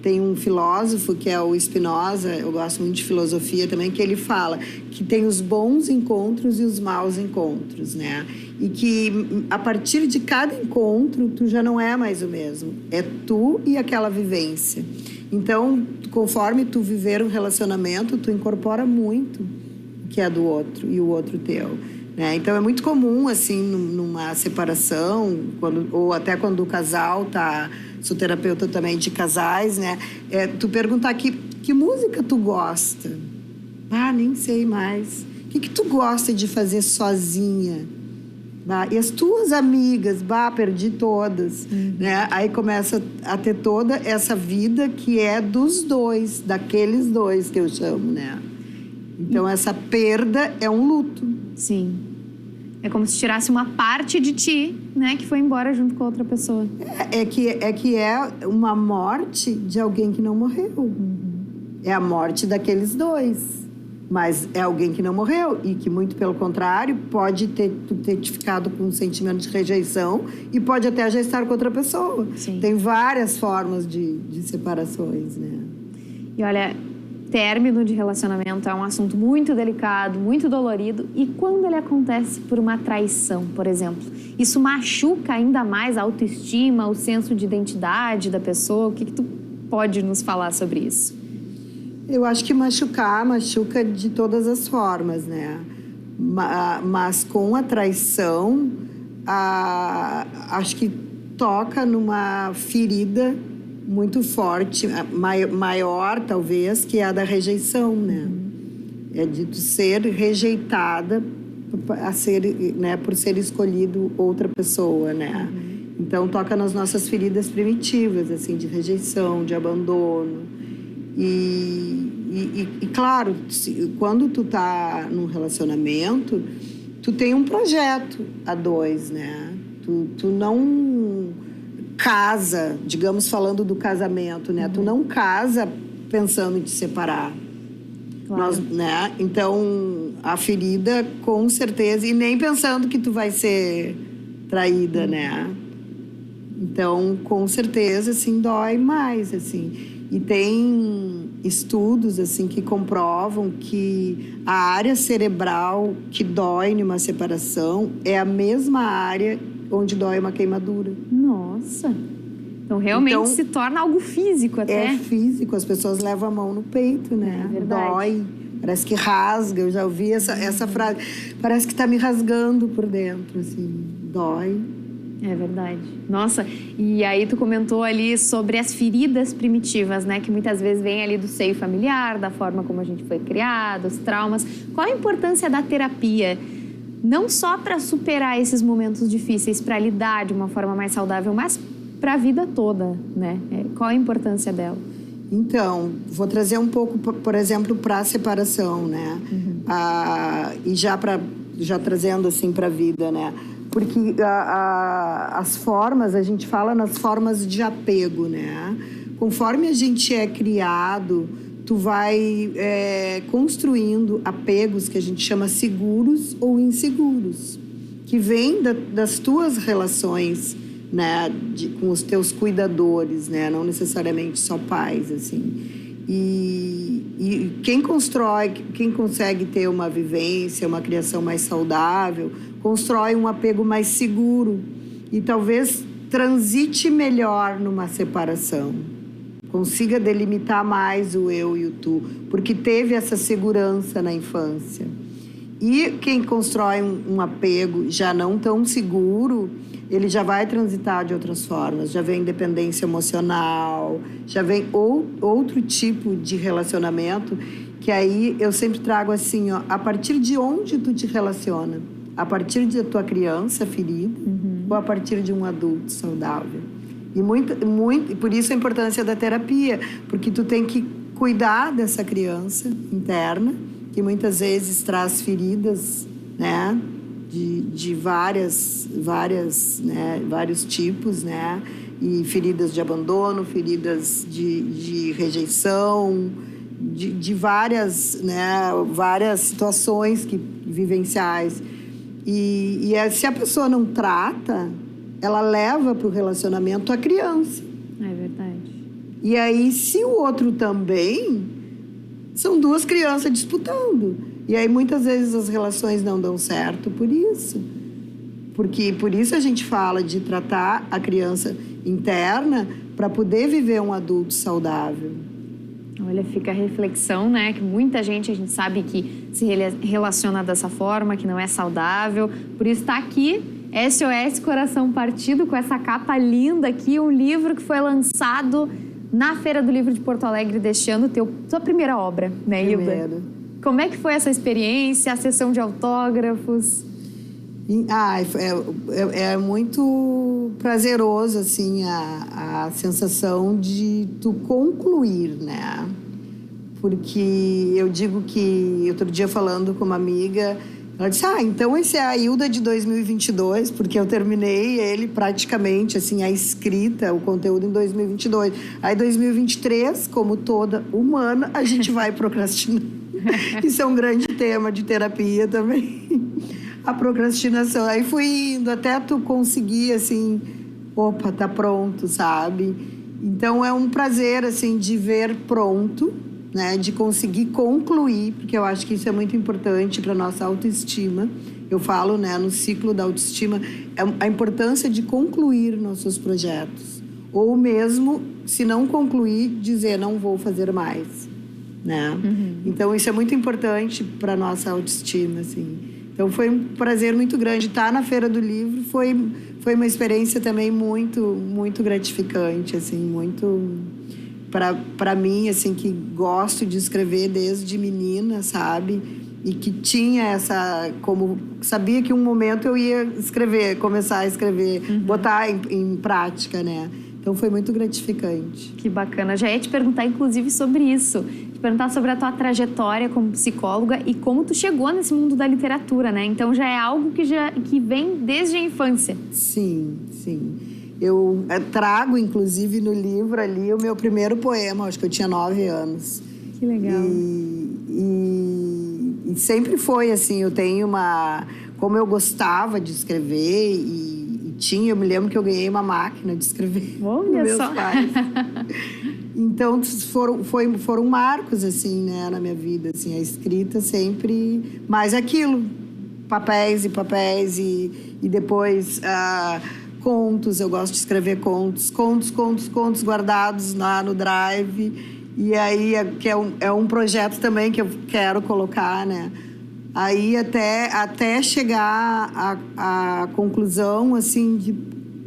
tem um filósofo que é o Spinoza, eu gosto muito de filosofia também, que ele fala que tem os bons encontros e os maus encontros, né? E que a partir de cada encontro tu já não é mais o mesmo, é tu e aquela vivência. Então, conforme tu viver um relacionamento, tu incorpora muito o que é do outro e o outro teu, né? Então, é muito comum, assim, numa separação, ou até quando o casal tá... Sou terapeuta também de casais, né? Tu perguntar que música tu gosta? Nem sei mais. O que tu gosta de fazer sozinha? E as tuas amigas, perdi todas, né? Aí começa a ter toda essa vida que é dos dois, daqueles dois que eu chamo, né? Então, essa perda é um luto. Sim. É como se tirasse uma parte de ti, né? Que foi embora junto com a outra pessoa. É que é uma morte de alguém que não morreu. É a morte daqueles dois. Mas é alguém que não morreu e que, muito pelo contrário, pode ter ficado com um sentimento de rejeição e pode até já estar com outra pessoa. Sim. Tem várias formas de separações, né? E olha, término de relacionamento é um assunto muito delicado, muito dolorido. E quando ele acontece por uma traição, por exemplo, isso machuca ainda mais a autoestima, o senso de identidade da pessoa? O que tu pode nos falar sobre isso? Eu acho que machuca de todas as formas, né? Mas com a traição, acho que toca numa ferida muito forte, maior talvez, que é a da rejeição, né? É de tu ser rejeitada por ser escolhido outra pessoa, né? Então toca nas nossas feridas primitivas, assim, de rejeição, de abandono. E claro, quando tu tá num relacionamento, tu tem um projeto a dois, né? Tu não casa, digamos, falando do casamento, né? Tu não casa pensando em te separar. Claro. Né? Então, a ferida, com certeza, e nem pensando que tu vai ser traída, né? Então, com certeza, assim, dói mais, assim. E tem estudos, assim, que comprovam que a área cerebral que dói numa separação é a mesma área onde dói uma queimadura. Nossa! Então, realmente se torna algo físico até. É físico, as pessoas levam a mão no peito, né? É verdade. Dói, parece que rasga. Eu já ouvi essa frase. Parece que tá me rasgando por dentro, assim, dói. É verdade. Nossa, e aí tu comentou ali sobre as feridas primitivas, né? Que muitas vezes vêm ali do seio familiar, da forma como a gente foi criado, os traumas. Qual a importância da terapia? Não só para superar esses momentos difíceis, para lidar de uma forma mais saudável, mas para a vida toda, né? Qual a importância dela? Então, vou trazer um pouco, por exemplo, para a separação, né? E já trazendo assim para a vida, né? Porque as formas, a gente fala nas formas de apego, né? Conforme a gente é criado, tu vai construindo apegos que a gente chama seguros ou inseguros, que vêm das tuas relações, né? Com os teus cuidadores, né? Não necessariamente só pais, assim. E quem consegue ter uma vivência, uma criação mais saudável, constrói um apego mais seguro e talvez transite melhor numa separação. Consiga delimitar mais o eu e o tu, porque teve essa segurança na infância. E quem constrói um apego já não tão seguro, ele já vai transitar de outras formas. Já vem dependência emocional, já vem outro tipo de relacionamento, que aí eu sempre trago assim, ó, a partir de onde tu te relaciona? A partir da tua criança ferida ou a partir de um adulto saudável? E por isso a importância da terapia, porque tu tem que cuidar dessa criança interna, que muitas vezes traz feridas, né, de vários tipos, né, e feridas de abandono, feridas de rejeição, de várias situações vivenciais. E se a pessoa não trata, ela leva para o relacionamento a criança. É verdade. E aí, se o outro também, são duas crianças disputando. E aí, muitas vezes, as relações não dão certo por isso. Porque por isso a gente fala de tratar a criança interna para poder viver um adulto saudável. Olha, fica a reflexão, né? Que muita gente, a gente sabe que se relaciona dessa forma, que não é saudável. Por isso está aqui, SOS Coração Partido, com essa capa linda aqui, um livro que foi lançado na Feira do Livro de Porto Alegre deste ano, tua primeira obra, né, Hilda? Como é que foi essa experiência, a sessão de autógrafos? É muito prazeroso, assim, a sensação de tu concluir, né? Porque eu digo que, outro dia falando com uma amiga, ela disse, então esse é a Hilda de 2022, porque eu terminei ele praticamente, assim, a escrita, o conteúdo em 2022. Aí 2023, como toda humana, a gente vai procrastinar. Isso é um grande tema de terapia também. A procrastinação. Aí fui indo até tu conseguir, assim, opa, tá pronto, sabe? Então é um prazer, assim, de ver pronto, né? De conseguir concluir, porque eu acho que isso é muito importante para nossa autoestima. Eu falo, né, no ciclo da autoestima, a importância de concluir nossos projetos. Ou mesmo, se não concluir, dizer, não vou fazer mais, né? Então isso é muito importante para nossa autoestima, assim. Então foi um prazer muito grande estar na Feira do Livro, foi uma experiência também muito gratificante, assim, muito para mim, assim, que gosto de escrever desde menina, sabe? E que tinha sabia que um momento eu ia começar a escrever, botar em prática, né? Então foi muito gratificante. Que bacana. Já ia te perguntar, inclusive, sobre isso. Perguntar sobre a tua trajetória como psicóloga e como tu chegou nesse mundo da literatura, né? Então já é algo que vem desde a infância. Sim. Eu trago, inclusive, no livro ali o meu primeiro poema, acho que eu tinha 9 anos. Que legal. E sempre foi assim, eu tenho como eu gostava de escrever eu me lembro que eu ganhei uma máquina de escrever dos meus pais. Então, foram marcos, assim, né, na minha vida, assim, a escrita sempre... Mas aquilo, papéis e depois contos, eu gosto de escrever contos guardados lá no Drive. E aí, que é um projeto também que eu quero colocar, né? Aí, até chegar à conclusão, assim, de...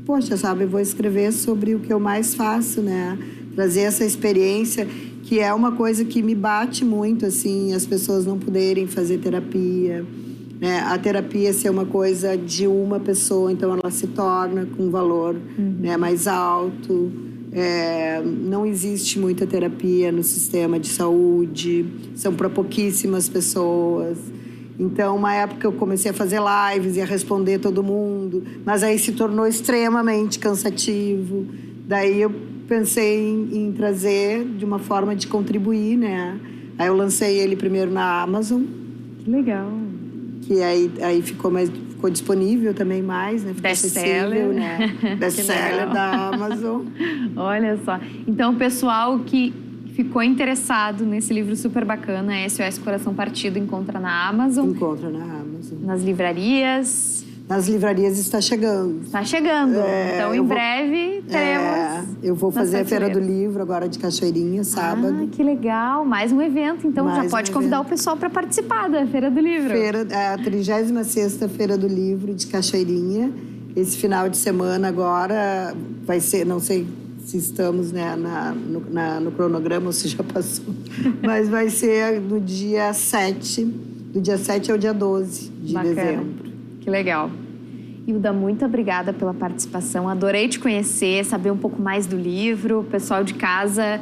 Poxa, sabe, eu vou escrever sobre o que eu mais faço, né? Trazer essa experiência, que é uma coisa que me bate muito, assim, as pessoas não poderem fazer terapia, né? A terapia ser uma coisa de uma pessoa, então ela se torna com um valor né, mais alto. Não existe muita terapia no sistema de saúde, são para pouquíssimas pessoas. Então, uma época eu comecei a fazer lives e a responder todo mundo, mas aí se tornou extremamente cansativo. Daí eu pensei em trazer de uma forma de contribuir, né? Aí eu lancei ele primeiro na Amazon. Que legal. Que aí ficou disponível também mais, né? Ficou acessível, né? Best-seller da Amazon. Olha só. Então, o pessoal que ficou interessado nesse livro super bacana, SOS Coração Partido, encontra na Amazon. Encontra na Amazon. Nas livrarias. nas livrarias está chegando. Está chegando. Então, em breve, teremos... eu vou fazer a Feira do Livro agora de Cachoeirinha, sábado. Que legal. Mais um evento. Então, já pode convidar o pessoal para participar da Feira do Livro. A 36ª Feira do Livro de Cachoeirinha. Esse final de semana agora vai ser, não sei se estamos, né, no cronograma ou se já passou, mas vai ser no dia 7. Do dia 7 ao dia 12 de dezembro. Que legal. Hilda, muito obrigada pela participação. Adorei te conhecer, saber um pouco mais do livro. O pessoal de casa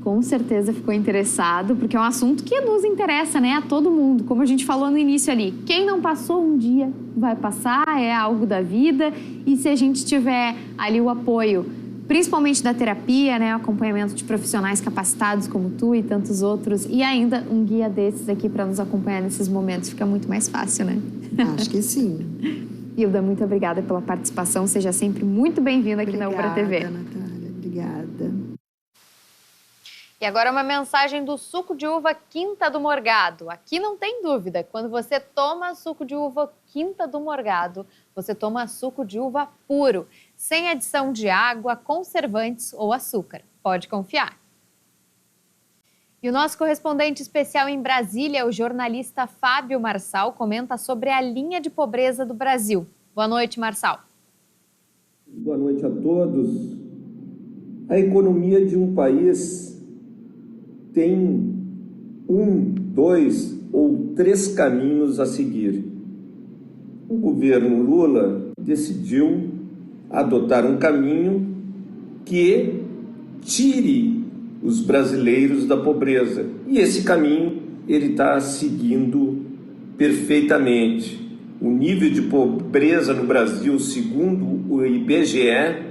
com certeza ficou interessado, porque é um assunto que nos interessa, né, a todo mundo. Como a gente falou no início ali, quem não passou um dia vai passar, é algo da vida. E se a gente tiver ali o apoio, principalmente da terapia, né, o acompanhamento de profissionais capacitados como tu e tantos outros, e ainda um guia desses aqui para nos acompanhar nesses momentos, fica muito mais fácil, né? Acho que sim. Hilda, muito obrigada pela participação. Seja sempre muito bem-vinda aqui na Ubra TV. Obrigada, Natália. Obrigada. E agora uma mensagem do suco de uva Quinta do Morgado. Aqui não tem dúvida, quando você toma suco de uva Quinta do Morgado, você toma suco de uva puro, sem adição de água, conservantes ou açúcar. Pode confiar. E o nosso correspondente especial em Brasília, o jornalista Fábio Marçal, comenta sobre a linha de pobreza do Brasil. Boa noite, Marçal. Boa noite a todos. A economia de um país tem 1, 2 ou 3 caminhos a seguir. O governo Lula decidiu adotar um caminho que tire os brasileiros da pobreza. E esse caminho ele está seguindo perfeitamente. O nível de pobreza no Brasil, segundo o IBGE,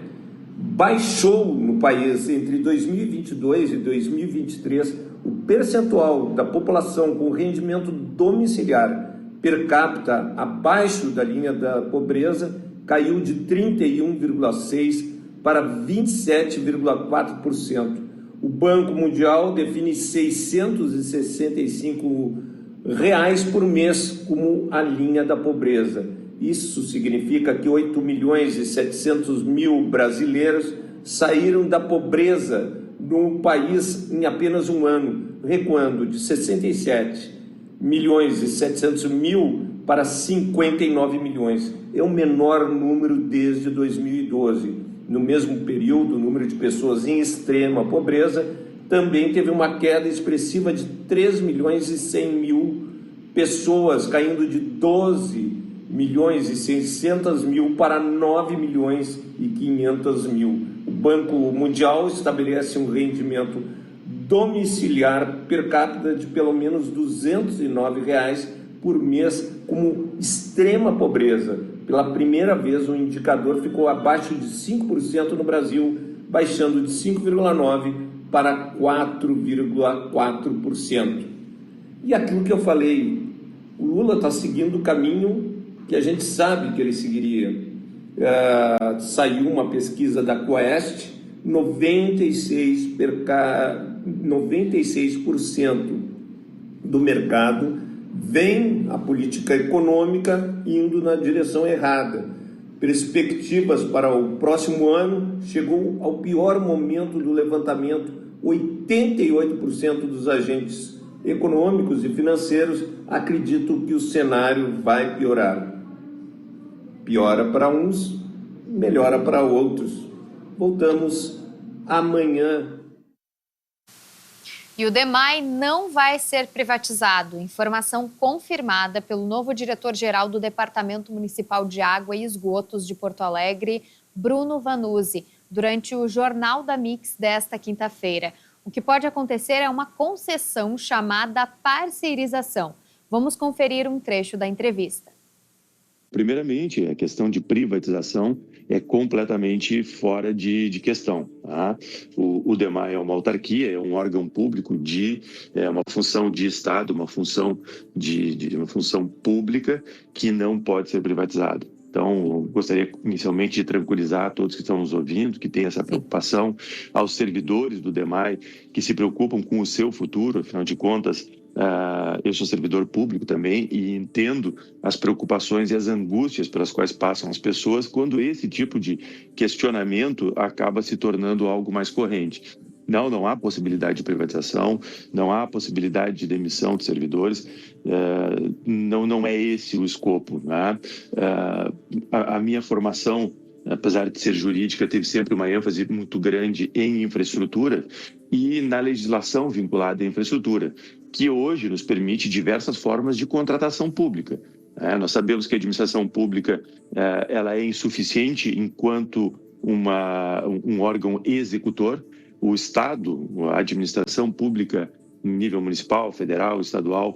baixou no país entre 2022 e 2023. O percentual da população com rendimento domiciliar per capita abaixo da linha da pobreza caiu de 31,6% para 27,4%. O Banco Mundial define R$ 665 por mês como a linha da pobreza. Isso significa que 8.700.000 brasileiros saíram da pobreza no país em apenas um ano, recuando de 67.700.000 para 59 milhões. É o menor número desde 2012. No mesmo período, o número de pessoas em extrema pobreza também teve uma queda expressiva de 3.100.000 pessoas, caindo de 12.600.000 para 9.500.000. O Banco Mundial estabelece um rendimento domiciliar per capita de pelo menos R$ 209 por mês como extrema pobreza. Pela primeira vez, o indicador ficou abaixo de 5% no Brasil, baixando de 5,9% para 4,4%. E aquilo que eu falei, o Lula está seguindo o caminho que a gente sabe que ele seguiria. Saiu uma pesquisa da Quest, 96% do mercado vem a política econômica indo na direção errada. Perspectivas para o próximo ano chegou ao pior momento do levantamento. 88% dos agentes econômicos e financeiros acreditam que o cenário vai piorar. Piora para uns, melhora para outros. Voltamos amanhã. E o DEMAI não vai ser privatizado. Informação confirmada pelo novo diretor-geral do Departamento Municipal de Água e Esgotos de Porto Alegre, Bruno Vanuzzi, durante o Jornal da Mix desta quinta-feira. O que pode acontecer é uma concessão chamada parceirização. Vamos conferir um trecho da entrevista. Primeiramente, a questão de privatização é completamente fora de questão. Tá? O DEMAI é uma autarquia, é um órgão público uma função de Estado, uma função uma função pública que não pode ser privatizada. Então, gostaria inicialmente de tranquilizar todos que estão nos ouvindo, que têm essa preocupação, aos servidores do DEMAI, que se preocupam com o seu futuro, afinal de contas, Eu sou servidor público também e entendo as preocupações e as angústias pelas quais passam as pessoas quando esse tipo de questionamento acaba se tornando algo mais corrente. Não há possibilidade de privatização, não há possibilidade de demissão de servidores, não é esse o escopo, né? A minha formação, apesar de ser jurídica, teve sempre uma ênfase muito grande em infraestrutura e na legislação vinculada à infraestrutura, que hoje nos permite diversas formas de contratação pública. Nós sabemos que a administração pública ela é insuficiente enquanto um órgão executor. O Estado, a administração pública em nível municipal, federal, estadual,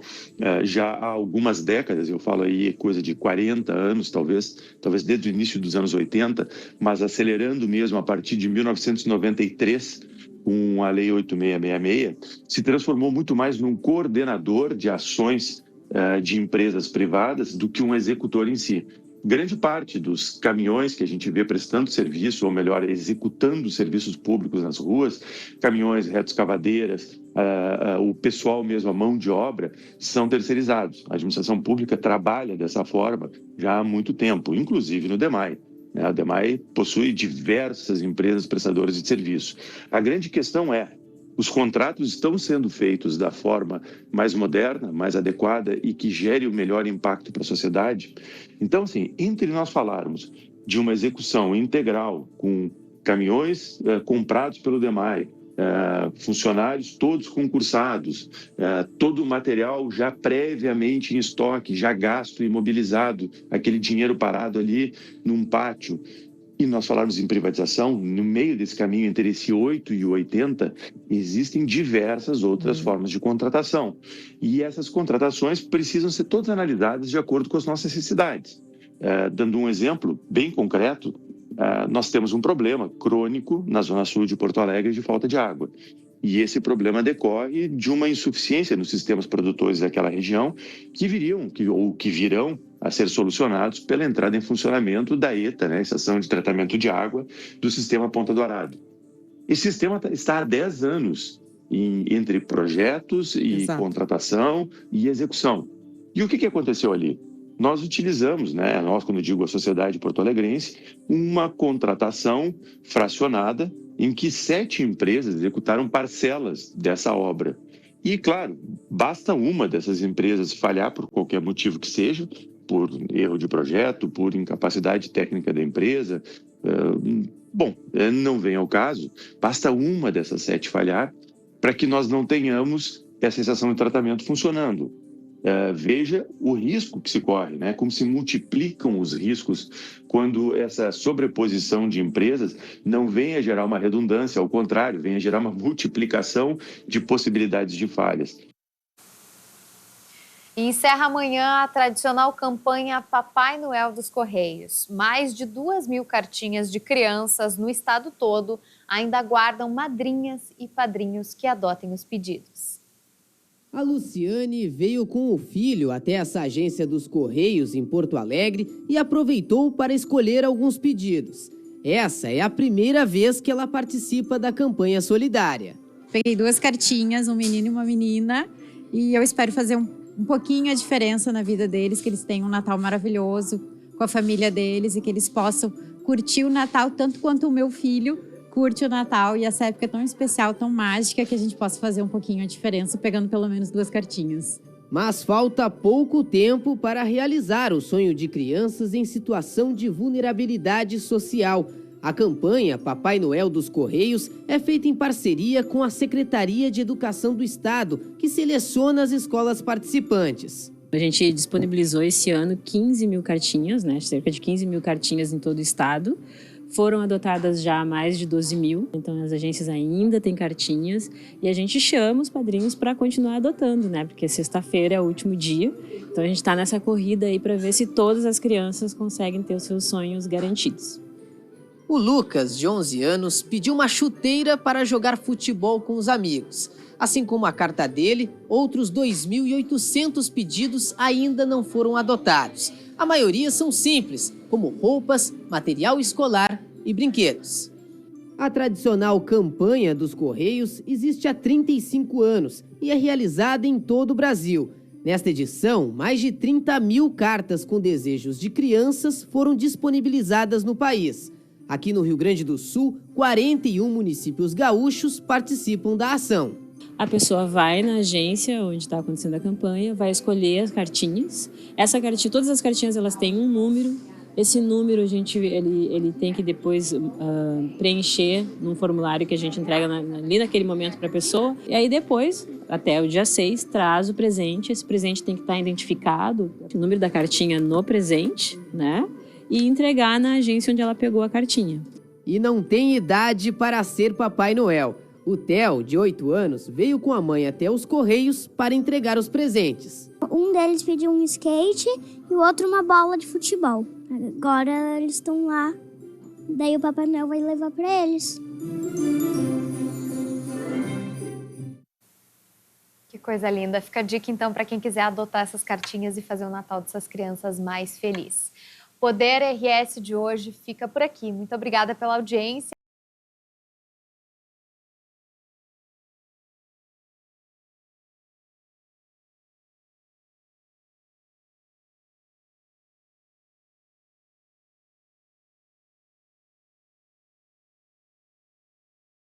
já há algumas décadas, eu falo aí coisa de 40 anos, talvez desde o início dos anos 80, mas acelerando mesmo a partir de 1993, com a Lei 8666, se transformou muito mais num coordenador de ações de empresas privadas do que um executor em si. Grande parte dos caminhões que a gente vê prestando serviço, ou melhor, executando serviços públicos nas ruas, caminhões, retroescavadeiras, o pessoal mesmo, a mão de obra, são terceirizados. A administração pública trabalha dessa forma já há muito tempo, inclusive no DEMAI. A DEMAI possui diversas empresas prestadoras de serviço. A grande questão é: os contratos estão sendo feitos da forma mais moderna, mais adequada e que gere o melhor impacto para a sociedade? Então, assim, entre nós falarmos de uma execução integral com caminhões comprados pelo DEMAI, funcionários todos concursados, todo o material já previamente em estoque, já gasto e imobilizado, aquele dinheiro parado ali num pátio, e nós falarmos em privatização, no meio desse caminho entre esse 8 e o 80, existem diversas outras formas de contratação. E essas contratações precisam ser todas analisadas de acordo com as nossas necessidades. Dando um exemplo bem concreto, nós temos um problema crônico na Zona Sul de Porto Alegre de falta de água. E esse problema decorre de uma insuficiência nos sistemas produtores daquela região que virão a ser solucionados pela entrada em funcionamento da ETA, né, Estação de Tratamento de Água, do sistema Ponta do Arado. Esse sistema está há 10 anos entre projetos e contratação e execução. E o que aconteceu ali? Nós utilizamos, né, quando eu digo a sociedade porto-alegrense, uma contratação fracionada em que 7 empresas executaram parcelas dessa obra. E, claro, basta uma dessas empresas falhar por qualquer motivo que seja, por erro de projeto, por incapacidade técnica da empresa. Não vem ao caso, basta uma dessas 7 falhar para que nós não tenhamos essa estação de tratamento funcionando. Veja o risco que se corre, né? Como se multiplicam os riscos quando essa sobreposição de empresas não vem a gerar uma redundância, ao contrário, vem a gerar uma multiplicação de possibilidades de falhas. E encerra amanhã a tradicional campanha Papai Noel dos Correios. Mais de 2.000 cartinhas de crianças no estado todo ainda aguardam madrinhas e padrinhos que adotem os pedidos. A Luciane veio com o filho até essa agência dos Correios em Porto Alegre e aproveitou para escolher alguns pedidos. Essa é a primeira vez que ela participa da campanha solidária. Peguei 2 cartinhas, um menino e uma menina, e eu espero fazer um pouquinho a diferença na vida deles, que eles tenham um Natal maravilhoso com a família deles e que eles possam curtir o Natal tanto quanto o meu filho curte o Natal e essa época tão especial, tão mágica, que a gente possa fazer um pouquinho a diferença pegando pelo menos 2 cartinhas. Mas falta pouco tempo para realizar o sonho de crianças em situação de vulnerabilidade social. A campanha Papai Noel dos Correios é feita em parceria com a Secretaria de Educação do Estado, que seleciona as escolas participantes. A gente disponibilizou esse ano 15.000 cartinhas, né? Cerca de 15.000 cartinhas em todo o estado. Foram adotadas já mais de 12.000, então as agências ainda têm cartinhas e a gente chama os padrinhos para continuar adotando, né? Porque sexta-feira é o último dia, então a gente está nessa corrida aí para ver se todas as crianças conseguem ter os seus sonhos garantidos. O Lucas, de 11 anos, pediu uma chuteira para jogar futebol com os amigos. Assim como a carta dele, outros 2.800 pedidos ainda não foram adotados. A maioria são simples, como roupas, material escolar e brinquedos. A tradicional campanha dos Correios existe há 35 anos e é realizada em todo o Brasil. Nesta edição, mais de 30 mil cartas com desejos de crianças foram disponibilizadas no país. Aqui no Rio Grande do Sul, 41 municípios gaúchos participam da ação. A pessoa vai na agência onde está acontecendo a campanha, vai escolher as cartinhas. Todas as cartinhas elas têm um número. Esse número ele tem que depois preencher num formulário que a gente entrega ali naquele momento para a pessoa. E aí depois, até o dia 6, traz o presente. Esse presente tem que estar identificado, o número da cartinha no presente, né? E entregar na agência onde ela pegou a cartinha. E não tem idade para ser Papai Noel. O Theo, de 8 anos, veio com a mãe até os Correios para entregar os presentes. Um deles pediu um skate e o outro uma bola de futebol. Agora eles estão lá, daí o Papai Noel vai levar para eles. Que coisa linda. Fica a dica então para quem quiser adotar essas cartinhas e fazer o Natal dessas crianças mais feliz. Poder RS de hoje fica por aqui. Muito obrigada pela audiência.